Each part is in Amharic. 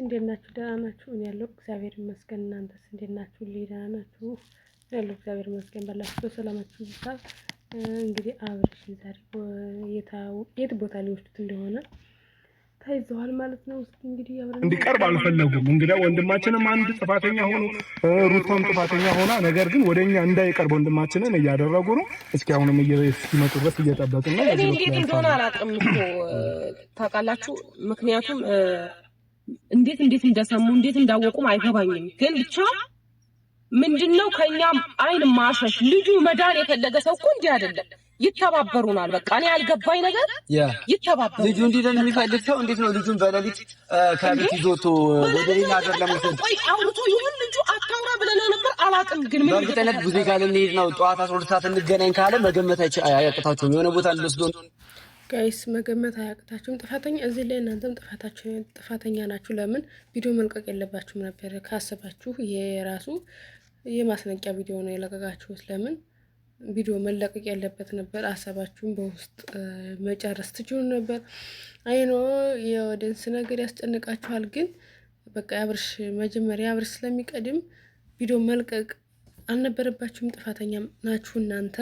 እንዴት ናችሁ? ደህና ናችሁ? እኔ ያለው እግዚአብሔር ይመስገን። እናንተስ እንዴት ናችሁ? ደህና ናችሁ? ያለው እግዚአብሔር ይመስገን። ባላችሁ ሰላማችሁ ይብዛ። እንግዲህ አብርሽ ዛሬ የት ቦታ ሊወስዱት እንደሆነ ታይዘዋል ማለት ነው። እስኪ እንግዲህ አብረን እንዲቀርብ አልፈለጉም። እንግዲህ ወንድማችንም አንድ ጥፋተኛ ሆኖ ሩታም ጥፋተኛ ሆና ነገር ግን ወደኛ እንዳይቀርብ ወንድማችንን እያደረጉ ነው። እስኪ አሁንም እስኪመጡ ድረስ እየጠበቅን ነው። እኔ እንዴት እንደሆነ አላውቅም እኮ ታውቃላችሁ። ምክንያቱም እንዴት እንደሰሙ እንዴት እንዳወቁም አይገባኝም። ግን ብቻ ምንድነው ከኛ አይን ማሸሽ ልጁ መዳን የፈለገ ሰው እኮ እንዲህ አይደለም። ይተባበሩናል። በቃ እኔ ያልገባኝ ነገር ይተባበሩ። ልጁ እንዲደን የሚፈልግ ሰው እንዴት ነው ልጁን በሌሊት ከቤት ይዞት ወደ ሌላ ሀገር ለመውሰድ? ቆይ አውርቶ ይሁን ልጁ አታውራ ብለና ነበር አላውቅም። ግን ምን በእርግጠኝነት ብዙ ካለ እንሄድ ነው ጠዋት 12 ሰዓት እንገናኝ ካለ መገመት አያቅታችሁም። የሆነ ቦታ ልወስዶን ጋይስ መገመት አያቅታችሁም። ጥፋተኛ እዚህ ላይ እናንተም ጥፋተኛ ናችሁ። ለምን ቪዲዮ መልቀቅ የለባችሁም ነበር ካሰባችሁ። ይሄ የራሱ የማስነቂያ ቪዲዮ ነው የለቀቃችሁት። ለምን ቪዲዮ መለቀቅ ያለበት ነበር። አሰባችሁን በውስጥ መጨረስ ትችሉ ነበር። አይኖ የወደንስ ነገር ያስጨንቃችኋል። ግን በቃ አብርሽ መጀመሪያ አብርሽ ስለሚቀድም ቪዲዮ መልቀቅ አልነበረባችሁም። ጥፋተኛ ናችሁ እናንተ።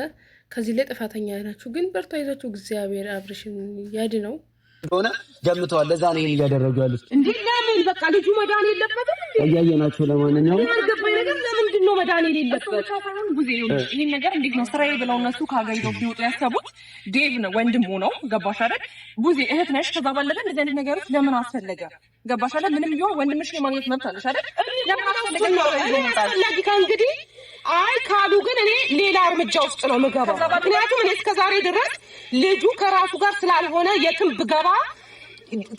ከዚህ ላይ ጥፋተኛ ናችሁ። ግን በርቱ፣ አይዟችሁ። እግዚአብሔር አብርሽን ያድነው ሆነ ገምተዋል። ለዛ ነው ይሄን እያደረጉ ያሉት። እንዴ ለምን በቃ ልጁ መዳን የለበትም እንዴ? እያየናቸው ለማንኛውም ያልገባኝ ነገር ለምንድን ነው መዳን የሌለበት? ይሄን ነገር እንዴት ነው ስራዬ ብለው እነሱ ካገኘው ቢወጡ ያሰቡት? ዴቭ ነው ወንድሙ ነው። ገባሽ አይደል? ቡዜ እህት ነሽ። ከዛ ባለፈ እንደዚህ አይነት ነገሮች ለምን አስፈለገ? ገባሽ አይደል? ምንም ቢሆን ወንድምሽ የማግኘት መብት አለሽ አይደል? ለምን አስፈለገ ነው እንግዲህ አይ ካሉ ግን እኔ ሌላ እርምጃ ውስጥ ነው የምገባው። ምክንያቱም እኔ እስከዛሬ ድረስ ልጁ ከራሱ ጋር ስላልሆነ የትም ብገባ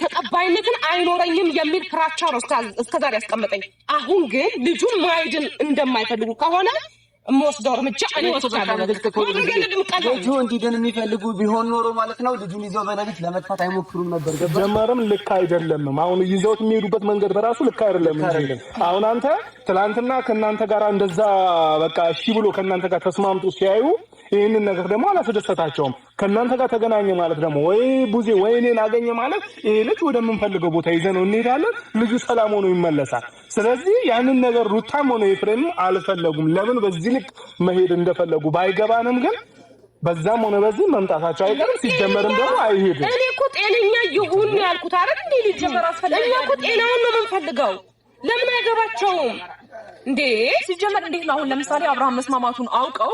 ተቀባይነትን አይኖረኝም የሚል ፍራቻ ነው እስከዛሬ ያስቀመጠኝ። አሁን ግን ልጁን ማይድን እንደማይፈልጉ ከሆነ የምወስደው እርምጃ እኔ ወስዳለሁ። ልጁ እንዲድን የሚፈልጉ ቢሆን ኖሮ ማለት ነው ልጁን ይዘው በሌሊት ለመጥፋት አይሞክሩም ነበር። ጀመረም ልክ አይደለም። አሁን ይዘውት የሚሄዱበት መንገድ በራሱ ልክ አይደለም። አሁን አንተ ትላንትና ከእናንተ ጋር እንደዛ በቃ እሺ ብሎ ከእናንተ ጋር ተስማምቶ ሲያዩ ይህንን ነገር ደግሞ አላስደሰታቸውም። ከእናንተ ጋር ተገናኘ ማለት ደግሞ ወይ ቡዜ ወይ እኔን አገኘ ማለት ይሄ ልጅ ወደምንፈልገው ቦታ ይዘነው እንሄዳለን። ልጁ ሰላም ሆኖ ይመለሳል። ስለዚህ ያንን ነገር ሩታም ሆነ ኤፍሬም አልፈለጉም። ለምን በዚህ ልክ መሄድ እንደፈለጉ ባይገባንም ግን በዛም ሆነ በዚህ መምጣታቸው አይቀርም። ሲጀመርም ደግሞ አይሄድም። እኔ እኮ ጤነኛ ይሁን ያልኩት አይደል እንዴ? ሊጀመር አስፈልግ እኛ እኮ ጤናውን ነው የምንፈልገው። ለምን አይገባቸውም እንዴ? ሲጀመር እንዴት ነው አሁን ለምሳሌ አብርሃም መስማማቱን አውቀው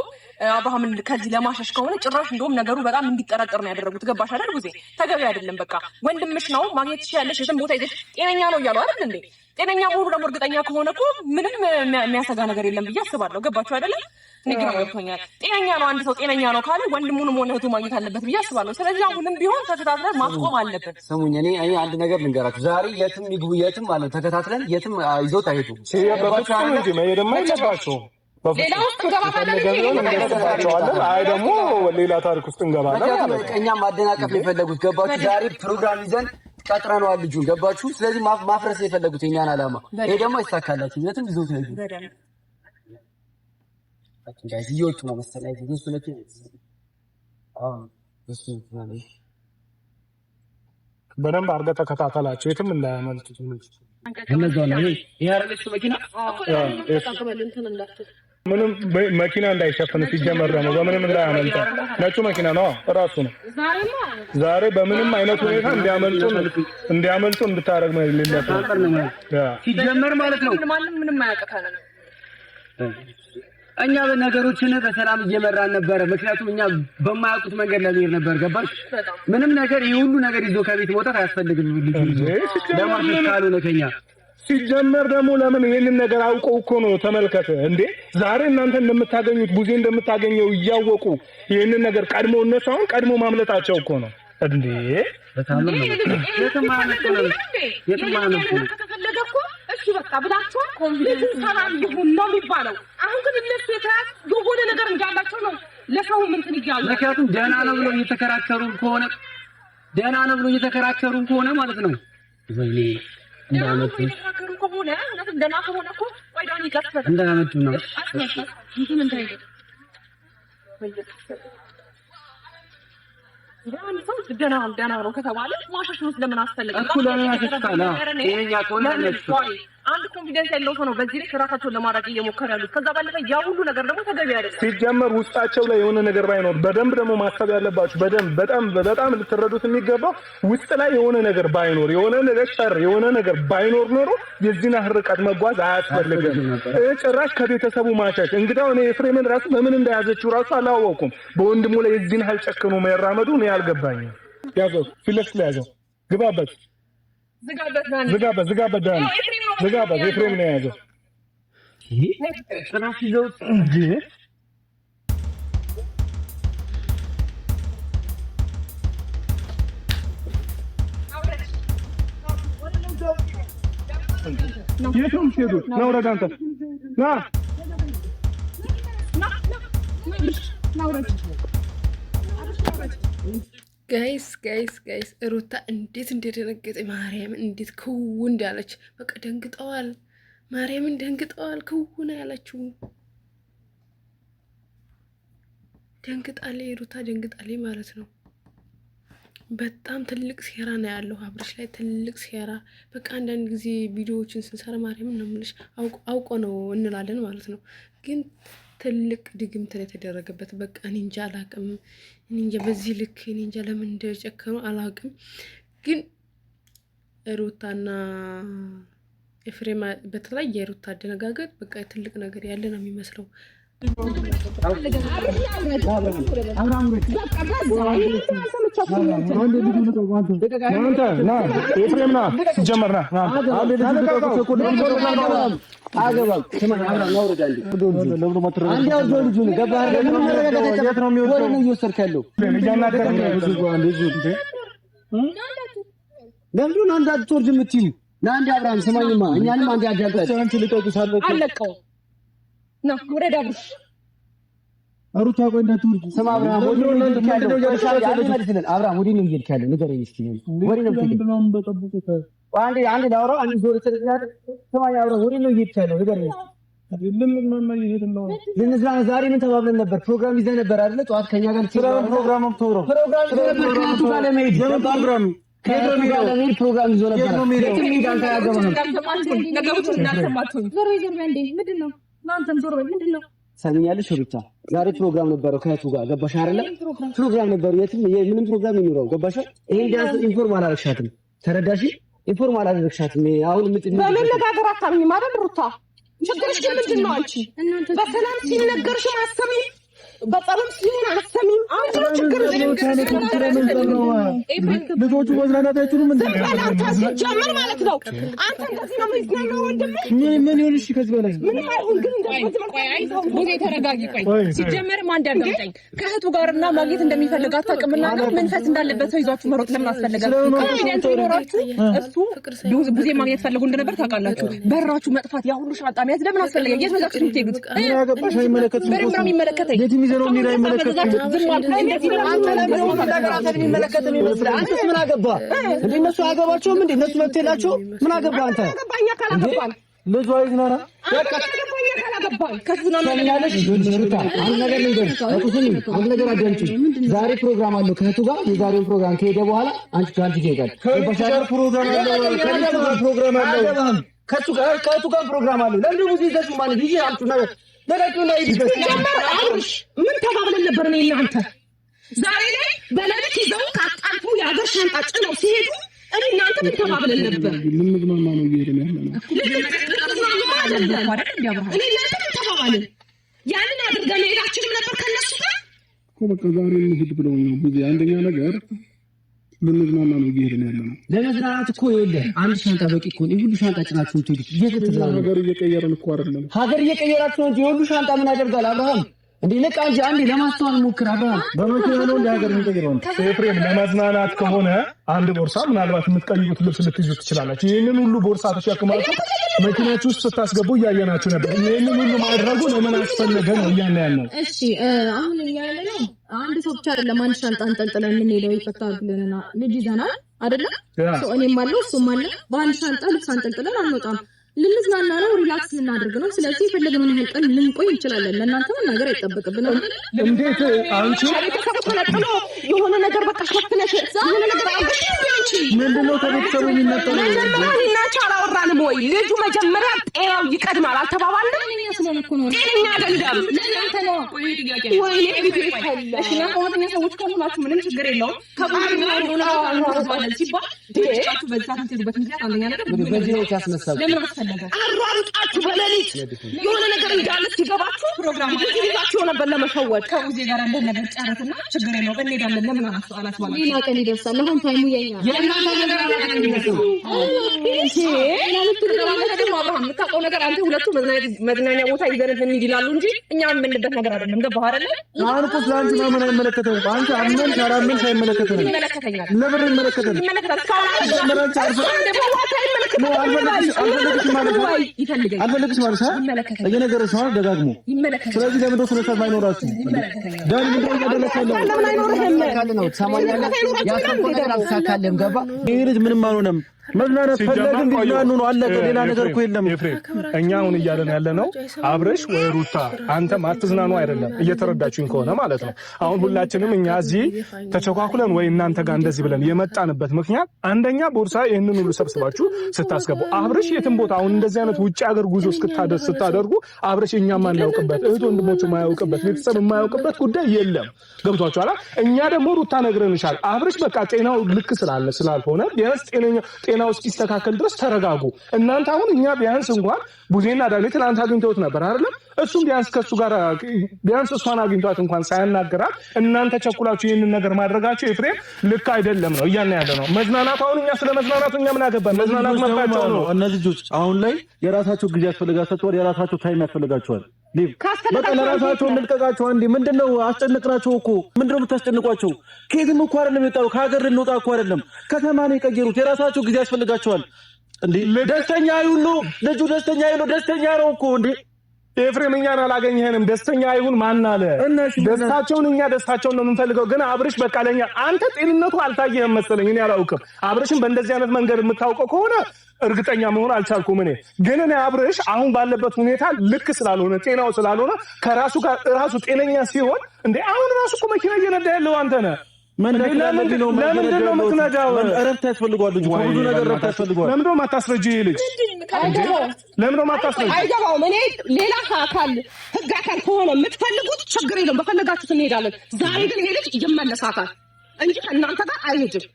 አብርሃምን ከዚህ ለማሸሽ ከሆነ ጭራሽ እንደውም ነገሩ በጣም እንዲጠረጠር ነው ያደረጉት። ገባሽ አይደል? ጊዜ ተገቢ አይደለም። በቃ ወንድምሽ ነው ማግኘት ትችያለሽ፣ የትም ቦታ ይዘሽ ጤነኛ ነው እያሉ አይደል እንዴ? ጤነኛ መሆኑ ደግሞ እርግጠኛ ከሆነ እኮ ምንም የሚያሰጋ ነገር የለም ብዬ አስባለሁ። ገባችሁ አይደለም? ንግግር ገብቶኛል። ጤነኛ ነው አንድ ሰው ጤነኛ ነው ካለ ወንድሙንም ሆነ እህቱ ማግኘት አለበት ብዬ አስባለሁ። ስለዚህ አሁንም ቢሆን ተከታትለን ማስቆም አለብን። ስሙኝ፣ እኔ አንድ ነገር ልንገራችሁ። ዛሬ የትም ይግቡ የትም ማለት ተከታትለን የትም ይዞት አይሄዱም። ሲያበባቸው እንጂ መሄድማ የለባቸውም። ሌላ ውስጥ እንገባለን እንገባለን። አይ ደግሞ ሌላ ታሪክ ውስጥ እንገባለን ማለት ነው። እኛም ማደናቀፍ የፈለጉት ገባችሁ። ዛሬ ፕሮግራም ይዘን ቀጥረነዋል ልጁን ገባችሁ። ስለዚህ ማፍረስ የፈለጉት የኛን ዓላማ ይሄ ደግሞ አይሳካላችሁ። የትም ይዞት አይሄዱም። ጋይስ እየወጡ ነው መሰለኝ። እሱ ለኪ እሱ በደንብ አድርገህ ተከታተላቸው የትም እንዳያመልጡ። እነዛ ነው ይሄ አይደለች መኪና ምንም መኪና እንዳይሸፍን ሲጀመር ደግሞ በምንም እንዳያመልጥ ነጩ መኪና ነው እራሱ ነው። ዛሬ በምንም አይነት ሁኔታ እንዲያመልጡ እንድታረግ ነው ለለፈ ሲጀመር ማለት ነው። ማንም ምንም አያቀታንም። እኛ በነገሮችን በሰላም እየመራን ነበር። ምክንያቱም እኛ በማያውቁት መንገድ ለመሄድ ነበር። ገባሽ? ምንም ነገር ይሄ ሁሉ ነገር ይዞ ከቤት መውጣት አያስፈልግም። ለማለት ካልሆነ ከኛ ሲጀመር ደግሞ ለምን ይሄንን ነገር አውቀው እኮ ነው። ተመልከተ እንዴ ዛሬ እናንተ እንደምታገኙት ቡዜ እንደምታገኘው እያወቁ ይሄንን ነገር ቀድሞ እነሱ አሁን ቀድሞ ማምለጣቸው እኮ ነው እንዴ። በጣም ነው ከተፈለገ እኮ እሺ በቃ ብላችኋል። ኮንፊደንስ ሰላም ይሁን ነው የሚባለው። አሁን ግን እነሱ የተያዝ የሆነ ነገር እንዳላቸው ነው ለሰው እንትን ይያሉ። ምክንያቱም ደህና ነው ብሎ እየተከራከሩ ከሆነ ማለት ነው ወይኔ እንዳመጡ ከሆነ እንደና ከሆነ እኮ ወይዳኒ ከፈተ እንዳመጡ ነው ምን ታይደ ያን ሰው ደና ነው ከተባለ ማሻሽ ነው ለምን አስፈልገ እኮ ለምን አስፈልገ ይሄኛ ኮንፊደንስ አንድ ኮንፊደንስ ያለው ሰው ነው በዚህ ላይ ራሳቸውን ለማድረግ እየሞከረ ያሉት። ከዛ ባለፈ ያ ሁሉ ነገር ደግሞ ተገቢ አይደለም። ሲጀመር ውስጣቸው ላይ የሆነ ነገር ባይኖር በደንብ ደግሞ ማሰብ ያለባችሁ በጣም ልትረዱት የሚገባው ውስጥ ላይ የሆነ ነገር ባይኖር የሆነ ነገር ሸር የሆነ ነገር ባይኖር ኖሮ የዚህን ርቀት መጓዝ አያስፈልግም። ጭራሽ ከቤተሰቡ ማሻሽ እንግዲያው እኔ ኤፍሬምን ራሱ በምን እንደያዘችው ራሱ አላወኩም። በወንድሙ ላይ የዚህን ሀል ጨክኖ መራመዱ ነው ያልገባኝ። ያዘው ፊለስ ላይ ያዘው ግባበት ዝጋበት ዳን ዝጋበት ኤፍሬም ነው የያዘው። ጭራሽ ይዘው እንጂ የቱም ሄዱ ነው ወደ አንተ ና ጋይስ ሩታ እንዴት እንደደነገጠ ማርያምን እንዴት ክው እንዳለች በቃ ደንግጠዋል። ማርያምን ደንግጠዋል። ክው ነው ያለችው። ደንግጣለች ሩታ ደንግጣለች ማለት ነው። በጣም ትልቅ ሴራ ነው ያለው አብርሽ ላይ ትልቅ ሴራ። በቃ አንዳንድ ጊዜ ቪዲዮዎችን ስንሰራ ማርያምን ነው የምልሽ አውቆ ነው እንላለን ማለት ነው ግን ትልቅ ድግምት ነው የተደረገበት። በቃ እኔ እንጃ አላቅም። እኔ እንጃ በዚህ ልክ እኔ እንጃ ለምን እንደጨከኑ አላቅም። ግን ሩታና ኤፍሬም በተለይ የሩታ አደነጋገር በቃ ትልቅ ነገር ያለ ነው የሚመስለው። ለምንድን አንድ አትወርድ የምትይው? ለአንድ አብርሃም ስማኝማ፣ እኛንም አንድ አጃጃችሁ አንቺ ልቀቁ ሳለቁ አለቀው ነው ወረዳ ብሽ አሩታ ቆይ እንዳትወርድ። ስማ አብርሃም ወዲህ ነው እንደዚህ አብርሃም ወዲህ ነው እየልካለሁ ንገረኝ እስኪ ወዲህ ነው እንደዚህ አንዴ ላውራው አንዴ ዞር ተደርጋለ። ስማኝ አብርሃም ወዲህ ነው እየልካለሁ ንገረኝ። ልንዝናና ዛሬ ምን ተባብለን ነበር? ፕሮግራም ይዘህ ነበር አይደለ? ጠዋት ከኛ ጋር ፕሮግራም ይዘህ ነበር ከእሱ ጋር ለመሄድ ፕሮግራም ፕሮግራም ይዞ ነበር። የትም ሄድ አንተ ያገባህ ነገሮች እንዳልሰማችሁ ምንድን ነው እናንተም ዞር በል ምንድን ነው ሰሚያለሽ? ሩታ ዛሬ ፕሮግራም ነበረው ከእህቱ ጋር ገባሽ አይደለ? ፕሮግራም ነበር የትም ምንም ፕሮግራም ይኖረው ገባሽ? ይሄን ዳንስ ኢንፎርም አላደረግሻትም። ተረዳሽ? ኢንፎርም አላደረግሻትም። አሁን በመነጋገር አታምኝም አይደል ሩታ? ችግርሽ ግን ምንድን ነው? አንቺ በሰላም ሲነገርሽ አሰሚም በጸሎት ሲሆን አሰሚም አንቺ ችግር ልጆቹ መዝናናት አይችሉም እንዴ? ጀመር ማለት ነው። አንተ እንደዚህ ነው የሚዝናናው ወንድም ምን ይሁን? እሺ ከዚህ በላይ ምን አይሁን ግን እንደዚህ ተረጋጊ። ቆይ ሲጀመርም አንድ ያጋምጠኝ ከእህቱ ጋርና ማግኘት እንደሚፈልግ አታውቅምና መንፈስ እንዳለበት ሰው ይዟችሁ መሮጥ ለምን አስፈለገ? ኮንፊደንስ ይኖራችሁ እሱ ብዙ ማግኘት ፈልጉ እንደነበር ታውቃላችሁ። በራችሁ መጥፋት ያ ሁሉ ሻንጣ መያዝ ለምን አስፈለገ? የት ነው ዛችሁ የምትሄዱት? ያገባሽ አይመለከትም። በደምብ ነው የሚመለከተኝ። የት የሚዘነው ምን አይመለከትም። አንተስ ምን አገባ? እንደ እነሱ አያገባቸውም እንዴ? እነሱ መብት የላቸውም። ምን አገባ አንተ? ልጇ ይዝናና በቃ አንድ ነገር አዳምጪኝ። ዛሬ ፕሮግራም አለው ከእህቱ ጋር። የዛሬውን ፕሮግራም ከሄደ በኋላ አንቺ ከአንቺ ትሄዳለሽ። ከእህቱ ጋር ፕሮግራም አለው። ለምን ሙዚ ይዘሽ ማለት ይሄ አምጡ ነገር ለለቁና ይድረስ ምን ተባብለን ነበር ነው እናንተ ዛሬ ላይ በለሊት ይዘው ካጣልፉ የሀገር ሻንጣ ጭነው ሲሄዱ እኔ እናንተ ምን ተባብለን ነበር? ምን ምንድነው ነው ይሄድን ያለነው? እኔ እናንተ ምን ተባብለን ያንን አድርገን ሄዳችንም ነበር ከነሱ ጋር እኮ በቃ ዛሬ እንሂድ ብለው ነው ብዙ አንደኛ ነገር ልንዝናና ነው ይሄድን ያለነው። ለመዝናናት እኮ ይኸውልህ አንድ ሻንጣ በቂ እኮ ነው። ሁሉ ሻንጣ ጭናችሁ ትሄዱት እየተዝናኑ ሀገር እየቀየረን እኮ አይደለም። ሀገር እየቀየራችሁ ነው እንጂ ሁሉ ሻንጣ ምን ያደርጋል? አብርሃም እንዴ ለቃ እንጂ አንዴ ለማስተዋል ሞክር። አብርሃም በመኪና ነው እንደ ሀገር የሚቀየረው። ኤፍሬም ለመዝናናት ከሆነ አንድ ቦርሳ ምናልባት የምትቀይሩት ልብስ ልትይዙ ትችላላችሁ። ይሄንን ሁሉ ቦርሳ ተሸክማችሁ መኪናችሁ ውስጥ ስታስገቡ እያየናችሁ ነበር። ይሄንን ሁሉ ማድረጉ ለምን አስፈለገ ነው እያልን ያልነው። እሺ አሁን እያለ ነው አንድ ሰው ብቻ አይደለም አንድ ሻንጣ አንጠልጥለን የምንሄደው ይፈታል ብለንና ልጅ ይዘናል አይደለም? እኔም አለው እሱም አለ። በአንድ ሻንጣ ልብስ አንጠልጥለን አንወጣም። ልንዝናና ነው፣ ሪላክስ ልናደርግ ነው። ስለዚህ የፈለግነውን ያህል ቀን ልንቆይ እንችላለን። ለእናንተ ነገር አይጠበቅብንም። እንዴት አንቺ ቤተሰቡ ተነጥሎ የሆነ ነገር በቃ ሸፍነሽ የሆነ ነገር አገኘሽ ምንድነው ተቤተሰቡ የሚነጠለው መጀመሪያ አላወራንም ወይ ልጁ መጀመሪያ ጤናው ይቀድማል አልተባባልንም እኛ ስለነኩ ነው ጤነኛ አይደለም ለእናንተ ነው ወይ ጥያቄ ወይ ቪዲዮ ይፈል እሺ ነው ቆመተኛ ሰዎች ከሆናችሁ ምንም ችግር የለውም ከቡድን ጋር ነው ማለት ሲባል ደስታችሁ በዛት እንትሉበት ምክንያት አንደኛ ነገር በዚህ ነው ያስነሳው ለምን አስፈለገ አሯሩጣችሁ በሌሊት የሆነ ነገር እንዳለ ሲገባችሁ ፕሮግራም ይዛችሁ ነበር ለመፈወድ ከሙዜ ጋር እንደ ነገር ጨረትና ችግር የለውም እንሄዳለን ለምን አላስባለ ሌላ ቀን ይደርሳል አሁን ታይሙ የኛ የእናንተ ነገር አላገኘንም የምታውቀው ነገር አንተ ሁለቱ መዝናኛ ቦታ ይዘን እንሂድ ይላሉ እንጂ እኛ የምንበት ነገር አይደለም ገባህ አይደለ አሁን እኮ ስላንቺ ማመን አይመለከተም አንተ አመን ካራመን ሳይመለከተም ይመለከተኛል ለምን ይመለከተም አልፈልግሽ ማለት እየነገረሽ ነው ደጋግሞ ስለዚህ ለምን ነው ስለሰማ አይኖራችሁ ዳን ምንድነው ያደረከው ነው ሰማኛለ ያሰበው ነገር አልተሳካለም ገባ ይሄ ልጅ ምንም አልሆነም መዝናናት ፈለግን ቢዝናኑ ነው አለቀ ሌላ ነገር እኮ የለም እኛ አሁን እያለን ያለ ነው አብረሽ ወይ ሩታ አንተ ማትዝናኑ አይደለም እየተረዳችሁኝ ከሆነ ማለት ነው አሁን ሁላችንም እኛ እዚህ ተቸኳኩለን ወይ እናንተ ጋር እንደዚህ ብለን የመጣንበት ምክንያት አንደኛ ቦርሳ ይሄንን ሁሉ ሰብስባችሁ ስታስገቡ አብረሽ የትም ቦታ አሁን እንደዚህ አይነት ውጭ ሀገር ጉዞ ስታደርጉ አብረሽ እኛ ማናውቅበት እህት ወንድሞቹ ማያውቅበት ቤተሰብ የማያውቅበት ጉዳይ የለም ገብቷችኋል እኛ ደግሞ ሩታ ነግረንሻል አብረሽ በቃ ጤናው ልክ ስላልሆነ ቢያንስ ጤናው እስኪስተካከል ድረስ ተረጋጉ እናንተ አሁን እኛ ቢያንስ እንኳን ቡዜና ዳኒ ትናንት አግኝተውት ነበር አይደል እሱም ቢያንስ ከሱ ጋር ቢያንስ እሷን አግኝቷት እንኳን ሳያናገራት እናንተ ቸኩላችሁ ይሄንን ነገር ማድረጋችሁ ኤፍሬም ልክ አይደለም ነው እያልን ያለ ነው መዝናናት አሁን እኛ ስለ መዝናናቱ እኛ ምን አገባን መዝናናት መጣጣው ነው እነዚህ ልጆች አሁን ላይ የራሳቸው ጊዜ ያስፈልጋቸዋል የራሳቸው ታይም ያስፈልጋቸዋል በቃ ለራሳቸው እንልቀቃቸው አንዴ ምንድነው አስጨንቅናቸው እኮ ምንድነው የምታስጨንቋቸው ከየትም እኮ አይደለም የወጣው ከሀገር ልንወጣ እኮ አይደለም ከተማ ነው የቀየሩት የራሳቸው ጊዜ ያስፈልጋቸዋል እንዴ ደስተኛ ይሁኑ ልጁ ደስተኛ ይሁኑ ደስተኛ ነው እኮ እንዴ ኤፍሬም እኛን አላገኘህንም ደስተኛ ይሁን ማን አለ ደስታቸውን እኛ ደስታቸውን ነው የምንፈልገው ግን አብርሽ በቃ ለኛ አንተ ጤንነቱ አልታየህም መሰለኝ እኔ አላውቅም አብርሽን በእንደዚህ አይነት መንገድ የምታውቀው ከሆነ እርግጠኛ መሆን አልቻልኩም እኔ ግን እኔ አብርሽ አሁን ባለበት ሁኔታ ልክ ስላልሆነ ጤናው ስላልሆነ ከራሱ ጋር ራሱ ጤነኛ ሲሆን እንዴ አሁን ራሱ እኮ መኪና እየነዳ ያለው አንተ ነህ ለምንድን ነው የምትነዳው እረፍት ያስፈልገዋል ልጁ ብዙ ነገር እረፍት ያስፈልገዋል ለምንድን ነው የማታስረጂው ልጅ ለምንድን ነው የማታስረጂው አይገባውም እኔ ሌላ አካል ህግ አካል ከሆነ የምትፈልጉት ችግር የለውም በፈለጋችሁት እንሄዳለን ዛሬ ግን ይሄ ልጅ ይመለሳታል እንጂ ከእናንተ ጋር አይሄድም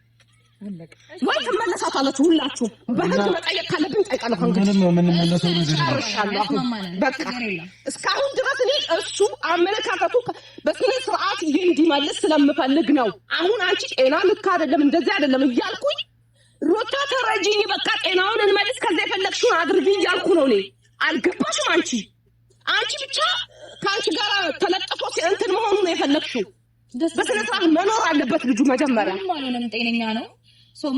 ወይ ትመለሳታላችሁ ሁላችሁ በህግ መጠየቅ ካለብን ጠይቃለሁ ምንም ነው የምንመለሰው ነገር በቃ እስካሁን ድረስ እኔ እሱ አመለካከቱ በስነ ስርዓት እንዲመለስ ስለምፈልግ ነው አሁን አንቺ ጤና ልክ አይደለም እንደዚህ አይደለም እያልኩኝ ሩታ ተረጂኝ በቃ ጤናውን እንመልስ ከዛ የፈለግሽውን አድርጊ እያልኩ ነው እኔ አልገባሽም አንቺ ብቻ ከአንቺ ጋር ተለጥፎ እንትን መሆኑ ነው የፈለግሽው በስነ ስርዓት መኖር አለበት ልጁ መጀመሪያ ምንም ጤነኛ ነው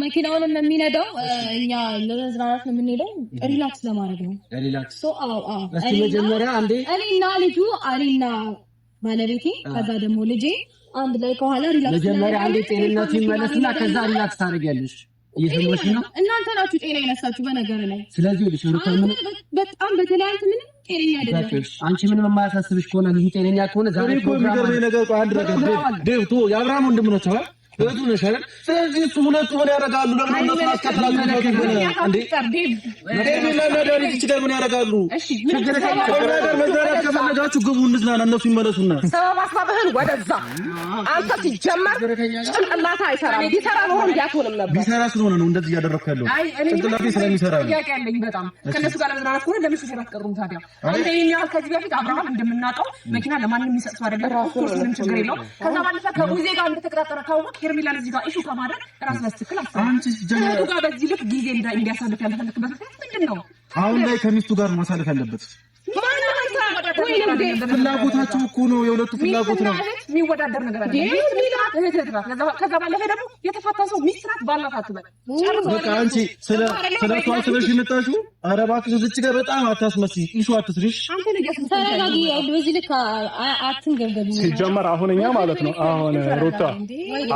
መኪናውን የሚነዳው እኛ ለመዝናናት ነው የምንሄደው ሪላክስ ለማድረግ ነው ሪላክስ እስቲ መጀመሪያ አንዴ እኔና ባለቤቴ ከዛ ደግሞ ልጄ አንድ ላይ ከኋላ ሪላክስ መጀመሪያ አንዴ ጤንነቱ ይመለስና ከዛ ሪላክስ ታደርጊያለሽ እየሰማሽ ነው እናንተ ናችሁ ጤና ይነሳችሁ በነገር ላይ ስለዚህ ልጅ በጣም በተለያየ ምንም ጤነኛ አይደለም አንቺ ምንም የማያሳስብሽ ከሆነ ልጅ ጤነኛ ከሆነ ዛሬ ፕሮግራም ነገር አንድ ነገር ዴቭ የአብርሃም ወንድም ነው ተባለ እቱ ነሽ አይደል ስለዚህ እሱ ሁለቱ ምን ያደርጋሉ ለምን ነው ማስተካከላችሁ እንዴ ለምን ይችላል ምን ያደርጋሉ ችግር ነገር መዛራት ከፈለጋችሁ ግቡ እንዝናና እነሱ ይመለሱና ሰበብ አስባብህን ወደዛ አንተ ሲጀመር ጭንቅላታ አይሰራም ቢሰራ ነው እንዲያትሆንም ነበር ቢሰራ ስለሆነ ነው እንደዚህ ያደረኩ ያለው ጭንቅላቴ ስለሚሰራ ነው ጥያቄ ያለኝ በጣም ከነሱ ጋር ለመዝናናት ከሆነ ለምን ሹፌር አትቀሩም ታዲያ አንተ የሚያል ከዚህ በፊት አብርሃም እንደምናውቀው መኪና ለማንም የሚሰጥ ሰው አይደለም ራሱ ምንም ችግር የለው ከዛ ባለፈ ከሙዜ ጋር እንደተቀጣጠረ ካወቅ ሄርሜላን እዚህ ጋር ኢሹ ከማድረግ ራስ በስትክል አንቺ ጀነሩ ጋር በዚህ ልክ ጊዜ እንዲያሳልፍ ያልፈለክበት ምክንያት ምንድን ነው አሁን ላይ ከሚስቱ ጋር ማሳለፍ ያለበት ፍላጎታቸው እኮ ነው የሁለቱ ፍላጎት ነው የሚወዳደር ነገር አይደለም ከዛ ባለፈ ደግሞ የተፋታ ሰው ሚስት ናት ባላት አትበል በቃ አንቺ ስለቷ ስለሽ እንጣሹ ኧረ እባክሽ እዚህ ጋር በጣም አታስመስይ። ኢሹ አትስሪሽ። ተረጋጊ። በዚህ ልክ አትንገብገቢ። ሲጀመር አሁንኛ ማለት ነው አሁን ሩታ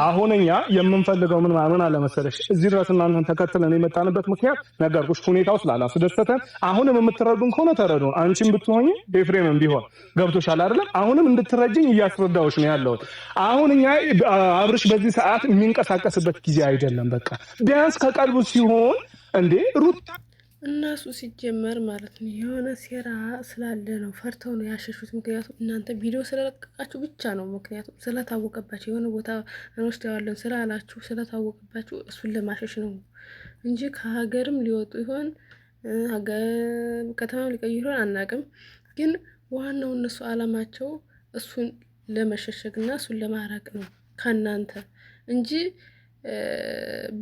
አሁንኛ የምንፈልገው ምን አለ መሰለሽ እዚህ ድረስ እናንተን ተከትለን የመጣንበት ምክንያት ነገርኩሽ፣ ሁኔታው ስላላስደሰተን አሁንም የምትረዱን ከሆነ ተረዱን። አንቺም ብትሆኚ ኤፍሬምም ቢሆን ገብቶሻል አይደል? አሁንም እንድትረጅኝ እያስረዳሁሽ ነው ያለሁት። አሁንኛ አብርሽ በዚህ ሰዓት የሚንቀሳቀስበት ጊዜ አይደለም። በቃ ቢያንስ ከቀልቡ ሲሆን እንዴ ሩታ እነሱ ሲጀመር ማለት ነው የሆነ ሴራ ስላለ ነው ፈርተው ነው ያሸሹት። ምክንያቱም እናንተ ቪዲዮ ስለለቀቃችሁ ብቻ ነው። ምክንያቱም ስለታወቀባችሁ የሆነ ቦታ እንወስደዋለን ስላላችሁ ስለታወቀባችሁ እሱን ለማሸሽ ነው እንጂ ከሀገርም ሊወጡ ይሆን ከተማም ሊቀይሩ ይሆን አናውቅም። ግን ዋናው እነሱ አላማቸው እሱን ለመሸሸግና እሱን ለማራቅ ነው ከእናንተ እንጂ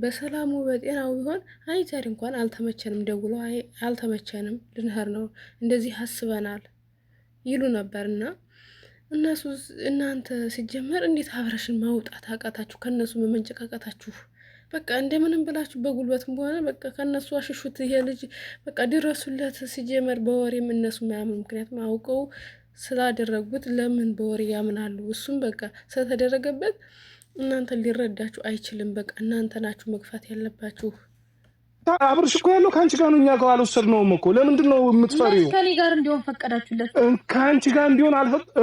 በሰላሙ በጤናው ቢሆን አይ ዛሬ እንኳን አልተመቸንም፣ ደውለው አይ አልተመቸንም ልንሄድ ነው እንደዚህ አስበናል ይሉ ነበርና እነሱ እናንተ ሲጀመር እንዴት አብረሽን ማውጣት አቃታችሁ? ከነሱ መመንጨቃቃታችሁ በቃ እንደምንም ብላችሁ በጉልበትም በሆነ በቃ ከነሱ አሽሹት። ይሄ ልጅ በቃ ድረሱለት። ሲጀመር በወሬም እነሱ ማያምኑ፣ ምክንያቱም አውቀው ስላደረጉት ለምን በወሬ ያምናሉ? እሱም በቃ ስለተደረገበት እናንተ ሊረዳችሁ አይችልም። በቃ እናንተ ናችሁ መግፋት ያለባችሁ። አብርሽ እኮ ያለው ከአንቺ ጋር ነው። እኛ ጋር አልወሰድነውም እኮ። ለምንድን ነው የምትፈሪው? ከኔ ጋር እንዲሆን ፈቀዳችሁለት? ከአንቺ ጋር እንዲሆን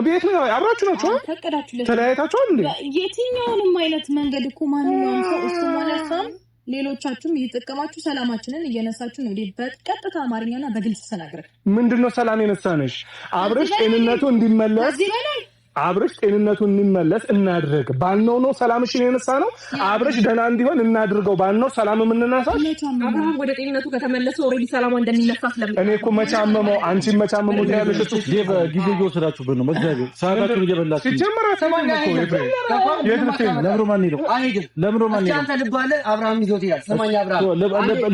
ቤት ነው አብራችሁ ናችሁ? ፈቀዳችሁለት? ተለያይታችኋል እንዴ? የትኛውንም አይነት መንገድ እኮ ማንኛውም ሰው እሱ ማለት ነው። ሌሎቻችሁም እየተጠቀማችሁ ሰላማችንን እየነሳችሁ ነው። በቀጥታ አማርኛና በግልጽ ተናገረ። ምንድነው ሰላም የነሳነሽ? አብርሽ ጤንነቱ እንዲመለስ አብርሽ ጤንነቱ እንዲመለስ እናድርግ ባልነው ነው ሰላምሽን የነሳ ነው። አብርሽ ደህና እንዲሆን እናድርገው ባልነው ሰላም የምንነሳው። አብርሃም ወደ ጤንነቱ ከተመለሰ ኦሬዲ ሰላም እንደሚነሳ ስለምን እኔ እኮ መቻመመው አንቺን መቻመሙ ያለሽ እሱ ጊዜ እየወሰዳችሁብን ነው። በእግዚአብሔር ሰዓታችሁን እየበላችሁ ሲጀመር ሰማኛ እኮ ለምሮማን ነው ለምሮማን ነው አንተ ልብ አለ አብርሃም ይዞት ይላል። ሰማኛ አብርሃም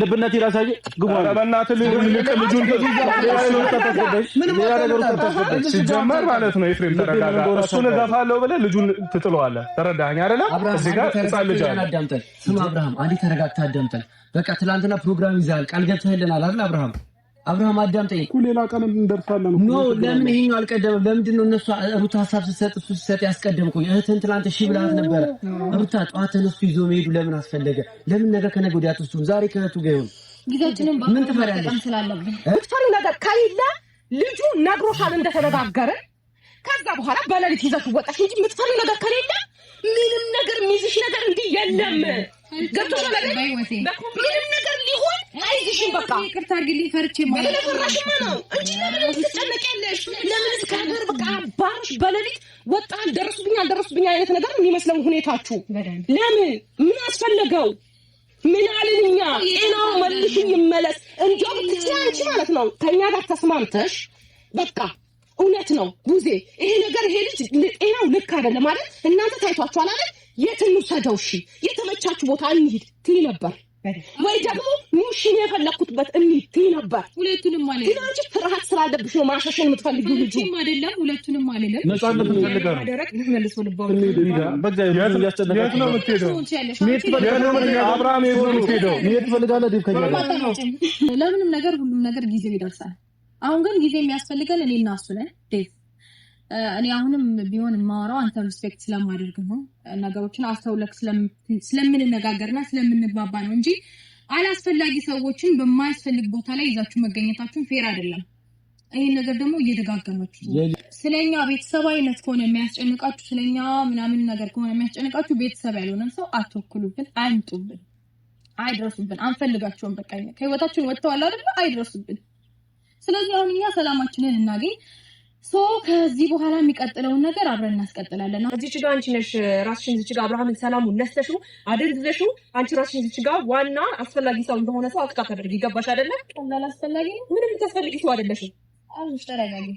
ልብነት ይራሳይ ግቡ አለ በእናትህ ልጁን ሲጀመር ማለት ነው ኤፍሬም ተረጋጋ። እሱን እገፋለሁ ብለህ ልጁን ትጥለዋለህ። ተረዳኸኝ አይደለ? እዚህ ጋር ጻልጃለህ። አዳምጠን ስማ አብርሃም፣ አንዴ ተረጋግተህ አዳምጠን። በቃ ትላንትና ፕሮግራም ይዛል ቃል ገብተህልናል አይደል? አብርሃም አዳምጠኝ። ሌላ ቀን እንደርሳለን። ኖ ለምን ይሄኛው አልቀደመም? ለምንድን ነው እነሱ ሩታ ሀሳብ ስትሰጥ እሱ ሲሰጥ ያስቀደምኩኝ? እህትህን ትላንት እሺ ብለሃት ነበረ። ሩታ ጠዋት ተነስቶ ይዞ መሄዱ ለምን አስፈለገ? ለምን ነገ ከነገ ወዲያ አትወስዱም? ዛሬ ከእህቱ ጋር ይሁን። ጊዜያችንን ምን ትፈሪያለሽ? የምትፈሪው ነገር ከሌለ ልጁ ነግሮሻል እንደተነጋገረ። ከዛ በኋላ በሌሊት ይዘሽ ወጣሽ እንጂ የምትፈሪው ነገር ከሌለ ምንም ነገር የሚይዝሽ ነገር እንዲህ የለም። ገብቶሻል አይደል? ምንም ነገር ሊሆን አይዝሽም። በቃ ይቅርታ አድርጊልኝ ፈርቼ ማለት ነው እንጂ ለምን ትጨነቂያለሽ? ለምን እስከሀገር በቃ ባርሽ በሌሊት ወጣ አልደረሱብኝ አይነት ነገር የሚመስለው ሁኔታችሁ ለምን ምን አስፈለገው? ምን አልንኛ ጤናው መልሽኝ ይመለስ እንዲያው ትችያንቺ ማለት ነው ከኛ ጋር ተስማምተሽ በቃ እውነት ነው ቡዜ ይሄ ነገር ይሄ ልጅ ጤናው ልክ አይደለም ማለት እናንተ ታይቷችኋል አይደል? የት እንውሰደው? እሺ የተመቻችሁ ቦታ እንሂድ ትይ ነበር ወይ ደግሞ ሙሽን የፈለኩትበት እንሂድ ትይ ነበር። ሁለቱንም ማለት ግን አንቺ ፍርሃት ስላለብሽ ነው ማሻሸን የምትፈልጊው ልጅ አይደለም። ሁለቱንም ማለት ነፃነት ፈልጋለሁ ማደረግ መልሶ ልባው በእግዚአብሔር ያስጨነቃችሁ ነው የምትሄደው? አብርሃም የት ነው የምትሄደው? የት ትፈልጋለህ? ዲብ ከኛ ለምንም ነገር ሁሉም ነገር ጊዜው ይደርሳል። አሁን ግን ጊዜ የሚያስፈልገን እኔ እና እሱ ነን ዴቭ። እኔ አሁንም ቢሆን የማወራው አንተ ሪስፔክት ስለማደርግ ነው፣ ነገሮችን አስተውለክ ስለምንነጋገርና ስለምንግባባ ነው እንጂ አላስፈላጊ ሰዎችን በማያስፈልግ ቦታ ላይ ይዛችሁ መገኘታችሁን ፌር አይደለም። ይሄን ነገር ደግሞ እየደጋገማችሁ ስለኛ ቤተሰባዊነት ከሆነ የሚያስጨንቃችሁ፣ ስለኛ ምናምን ነገር ከሆነ የሚያስጨንቃችሁ ቤተሰብ ያልሆነን ሰው አትወክሉብን፣ አይምጡብን፣ አይድረሱብን፣ አንፈልጋቸውም። በቃ ከህይወታችን ወጥተዋል አይደል? አይድረሱብን። ስለዚህ አሁን እኛ ሰላማችንን እናገኝ። ከዚህ በኋላ የሚቀጥለውን ነገር አብረን እናስቀጥላለን። እዚች ጋር አንቺ ነሽ ራስሽን እዚች ጋር አብርሃምን ሰላሙን ነስተሽው አደንዝዘሽው አንቺ ራስሽን እዚች ጋር ዋና አስፈላጊ ሰው እንደሆነ ሰው አክታ ታደርጊ። ይገባሽ አይደለ? ቀላል አስፈላጊ ምንም ተስፈልጊ ሰው አይደለሽም። አሁን ተረጋጊ።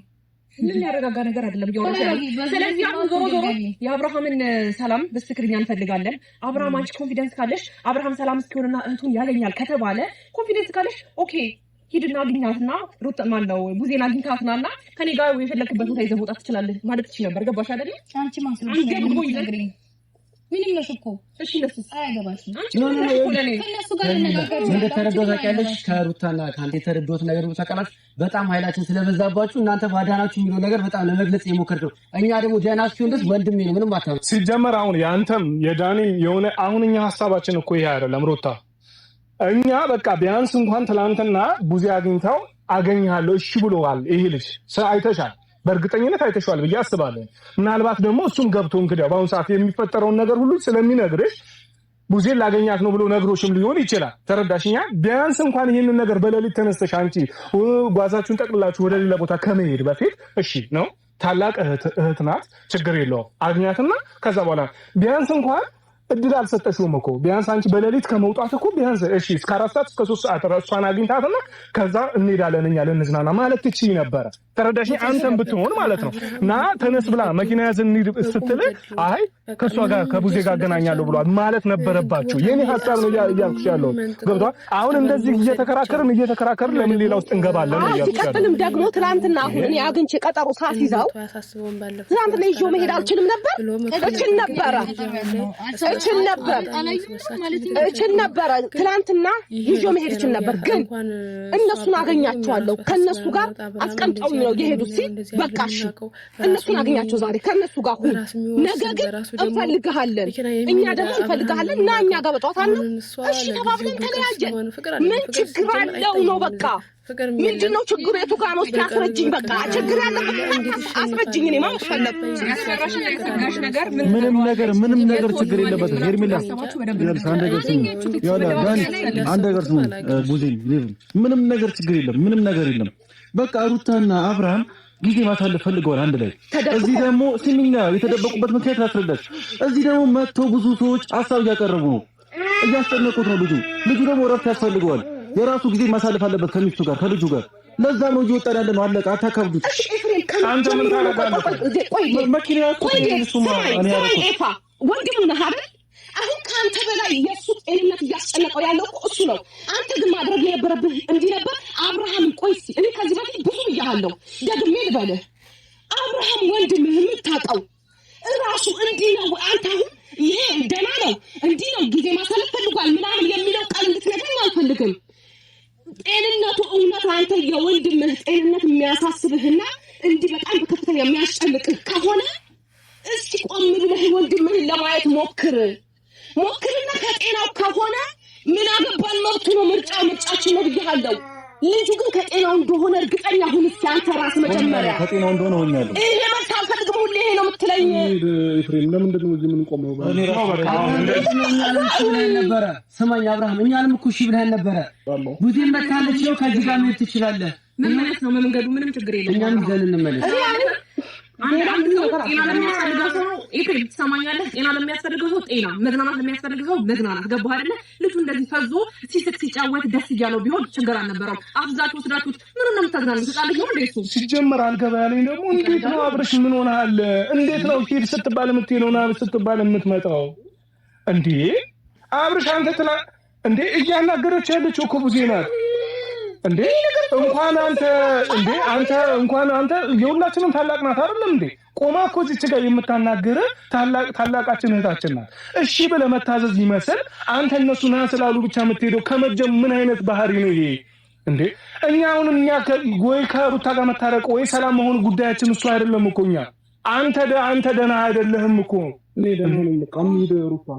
ምን ያረጋጋ ነገር አይደለም ይወራሽ። ስለዚህ አሁን ዞሮ የአብርሃምን ሰላም በትክክለኛ እንፈልጋለን። አብርሃም አንቺ ኮንፊደንስ ካለሽ አብርሃም ሰላም እስኪሆንና እህቱን ያገኛል ከተባለ ኮንፊደንስ ካለሽ ኦኬ ሂድና አግኛትና ሩት ማነው ቡዜና አግኝታትና ከኔ ጋር የፈለክበት ቦታ ይዘህ መውጣት ትችላለህ ማለት ትችል ነበር። ገባሽ አይደል? አንቺ ማስለሽ ምንም ነው እኮ እሺ ለሱስ አያገባሽም ከነሱ ጋር እንነጋገር እንደተረዳው ታውቂያለሽ ከሩታና ካንተ የተረዳሁት ነገር ተቀላሽ በጣም ኃይላችን ስለበዛባችሁ እናንተ ባዳናችሁ የሚለው ነገር በጣም ለመግለጽ የሞከርኩ እኛ ደግሞ ዳናችሁ እንደስ ወንድሜ ነው ምንም አታው ሲጀመር አሁን ያንተም የዳኒም የሆነ አሁን እኛ ሐሳባችን እኮ ይሄ አይደለም ሩታ እኛ በቃ ቢያንስ እንኳን ትላንትና ቡዜ አግኝታው አገኛለሁ እሺ ብሎዋል ይሄ ልጅ አይተሻል በእርግጠኝነት አይተሻል ብዬ አስባለሁ ምናልባት ደግሞ እሱም ገብቶ እንግዲህ በአሁን ሰዓት የሚፈጠረውን ነገር ሁሉ ስለሚነግርሽ ቡዜን ላገኛት ነው ብሎ ነግሮሽም ሊሆን ይችላል ተረዳሽኛ ቢያንስ እንኳን ይሄንን ነገር በሌሊት ተነስተሽ አንቺ ጓዛችሁን ጠቅልላችሁ ወደ ሌላ ቦታ ከመሄድ በፊት እሺ ነው ታላቅ እህት ናት ችግር የለውም አግኛትና ከዛ በኋላ ቢያንስ እንኳን እድል አልሰጠሽውም እኮ ቢያንስ አንቺ በሌሊት ከመውጣት እኮ ቢያንስ እሺ እስከ 4 ሰዓት እስከ 3 ሰዓት ራሷን አግኝታትና ከዛ እንሄዳለን እኛ ለንዝናና ማለት ትችይ ነበር ተረዳሽኝ አንተም ብትሆን ማለት ነው ና ተነስ ብላ መኪና ያዘን ስትል አይ ከሷ ጋር ከቡዜ ጋር አገናኛለሁ ብሏል ማለት ነበረባችሁ የኔ ሐሳብ ነው ያልኩሽ ያለው ገብቷል አሁን እንደዚህ እየተከራከርን ለምን ሌላ ውስጥ እንገባለን ነው ያልኩሽ ሲቀጥልም ደግሞ ትናንትና አሁን እኔ አግኝቼ ቀጠሮ ሳትይዛው ትናንትና ይዤው መሄድ አልችልም ነበር እችል ነበር ትናንትና ይዤው መሄድ እችል ነበር ግን እነሱን አገኛቸዋለሁ ከነሱ ጋር አስቀምጠውኝ ነው የሄዱት ሲል በቃ እሺ እነሱን አገኛቸው ዛሬ ከነሱ ጋር ሁሉ ነገ ግን እንፈልግሃለን እኛ ደግሞ እንፈልግሃለን እና እኛ ጋር በጠዋት አለ እሺ ተባብለን ተለያየን ምን ችግር አለው ነው በቃ ምንድነው ችግሩ የቱ ጋር ነው አስረጅኝ በቃ ችግር ያለበት አስረጅኝ እኔ ማን ፈለኩ ምንም ነገር ችግር የለበትም ሄርሜላ አንድ ነገር ስሙ ቡዜ ምንም ነገር ችግር የለም ምንም ነገር የለም በቃ ሩታና አብርሃም ጊዜ ማሳለፍ ፈልገዋል አንድ ላይ እዚህ ደግሞ ስሚኛ የተደበቁበት ምክንያት አስረዳች እዚህ ደግሞ መጥተው ብዙ ሰዎች ሐሳብ እያቀረቡ ነው እያስጨነቁት ነው ልጁ ደግሞ እረፍት ያስፈልገዋል የራሱ ጊዜ ማሳለፍ አለበት ከሚስቱ ጋር ከልጁ ጋር ለዛ ነው እየወጣን ያለ ነው አለቃ አታካብዱት አንተ ምን ታረጋለህ መኪና እሱማ እኔ ያረኩት ወንድሙ ነህ አይደል አሁን ካንተ በላይ የሱ ጤንነት እያስጨነቀው ያለው እሱ ነው አንተ ግን ማድረግ የነበረብህ እንዲህ ነበር አብርሃም ቆይሲ እኔ ከዚህ በፊት ብዙ ይያለው ደግሜ ልበልህ አብርሃም ወንድምህ የምታውቀው ራሱ እንዲህ ነው አንተ አሁን ይሄ ደና ነው እንዲህ ነው ጊዜ ማሳለፍ ፈልጓል ምናምን የሚለው ቃል እንድትነግረኝ አልፈልግም ጤንነቱ እውነት አንተ የወንድምህ ጤንነት የሚያሳስብህና እንዲህ በጣም በከፍተኛ የሚያስጨንቅህ ከሆነ እስኪ ቆም ብለህ ወንድምህን ለማየት ሞክርና ከጤናው ከሆነ ምን አገባን መብቱ ነው ምርጫችን ነው ብያለሁ ልጁ ግን ከጤናው እንደሆነ እርግጠኛ ሁን እስኪ አንተ ራስ መጀመሪያ ከጤናው እንደሆነ ሆኛለሁ ይሄ ለማሳብ ፈልገው ሁሌ ይሄ ነው የምትለኝ ኤፍሬም ለምንድን ነው እዚህ ምን ቆመው ነበር ስማኝ አብርሃም እኛንም እኮ እሺ ብለህ ነበር ቡዜን መታለች ነው ከዚህ ጋር ምን ትችላለህ ምን ማለት ነው መንገዱ ምንም ችግር የለም እኛም ይዘን እንመለስ አንድ ሰው ጤና ለሚያስፈልገው ሰው ኤፍሬም ትሰማኛለህ ጤና ለሚያስፈልገው ሰው ጤና መዝናናት ለሚያስፈልገው ሰው መዝናናት ገባህ አይደለ ልጁ እንደዚህ ፈዞ ሲስቅ ሲጫወት ደስ እያለው ቢሆን ችግር አልነበረው አብዛችሁ ወስዳችሁት ምን ነው የምታዝናኑት ጻልኝ ነው እንዴ እሱ ሲጀመር አልገባ ያለኝ ደግሞ እንዴት ነው አብርሽ ምን ሆነሃል እንዴት ነው ሂድ ስትባል የምትሄደውና ስትባል የምትመጣው እንዴ አብርሽ አንተ ትላ እንዴ እያናገረች ያለችው እኮ ቡዜ ናት እንዴ እንኳን አንተ የሁላችንም ታላቅ ናት አይደለም እንዴ ቆማ እኮ እዚህ ጋር የምታናገረ ታላቃችን እህታችን ናት እሺ ብለህ መታዘዝ ይመስል አንተ እነሱ ና ስላሉ ብቻ የምትሄደው ከመጀም ምን አይነት ባህሪ ነው ይሄ እንዴ እኛ ወይ ከሩታ ጋር መታረቅ ወይ ሰላም መሆን ጉዳያችን እሱ አይደለም እኮ እኛ አንተ ደህና አይደለህም እኮ እኔ ደግሞ ነው ቀምድ ሩታ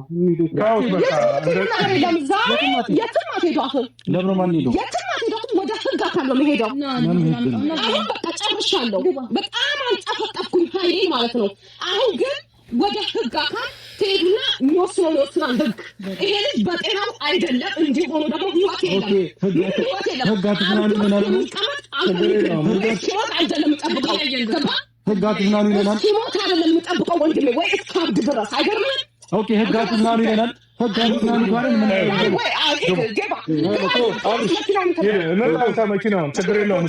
ካውስ በቃ የትም አትሄዱ ወደ ህግ አካለው መሄደው አሁን በቃ ጨርሻለሁ በጣም አንጠፈጠፍኩኝ ኃይሌ ማለት ነው አሁን ግን ወደ ህግ አካል ትሄዱና የሚወስናል ህግ ይሄ ልጅ በጤናው አይደለም እንዲህ ሆኖ ደግሞ ህይወት የለም ህግ አትዝናኑ ይለናል ህግ አትዝናኑ ይለናል ህይወት አይደለም የምጠብቀው ወንድሜ ወይ እስካብድ ድረስ አይገርምም ኦኬ ህግ አትዝናኑ ይለናል ህግ አትዝናኑ ይባላል ምን መኪናውን ችግር የለውም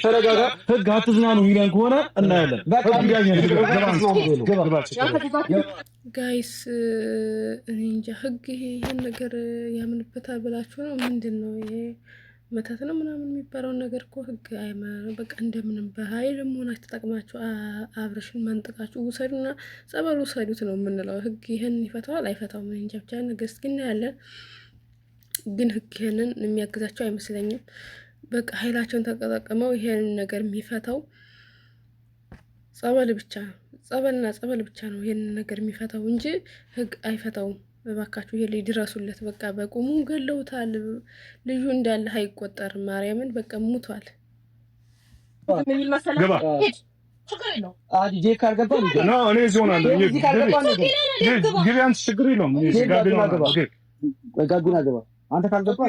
ተረጋጋ ህግ አትዝናኑ ይለን ከሆነ እናያለን ጋይስ እኔ እንጃ ህግ ይሄን ነገር ያምንበታል ብላችሁ ነው ምንድነው ይሄ መተት ነው ምናምን የሚባለውን ነገር እኮ ህግ በቃ እንደምንም በኃይል መሆናችሁ ተጠቅማችሁ አብርሽን መንጥቃችሁ ውሰዱና ጸበል ውሰዱት ነው የምንለው። ህግ ይህን ይፈታዋል አይፈታውም እንጃ ብቻ ነገር እስኪ እናያለን። ግን ህግ ይህንን የሚያግዛቸው አይመስለኝም። በቃ ኃይላቸውን ተጠቅመው ይሄንን ነገር የሚፈታው ጸበል ብቻ ጸበልና ጸበል ብቻ ነው ይሄንን ነገር የሚፈታው እንጂ ህግ አይፈታውም። እባካችሁ ይሄ ልጅ ድረሱለት። በቃ በቁሙ ገለውታል። ልጁ እንዳለ አይቆጠርም። ማርያምን በቃ ሙቷል። ገባ አጂ ካልገባ ነው እኔ ዞን አለ ግቢ አንተ ችግር የለውም። ጋቢና ገባ ጋቢና ገባ አንተ ካልገባ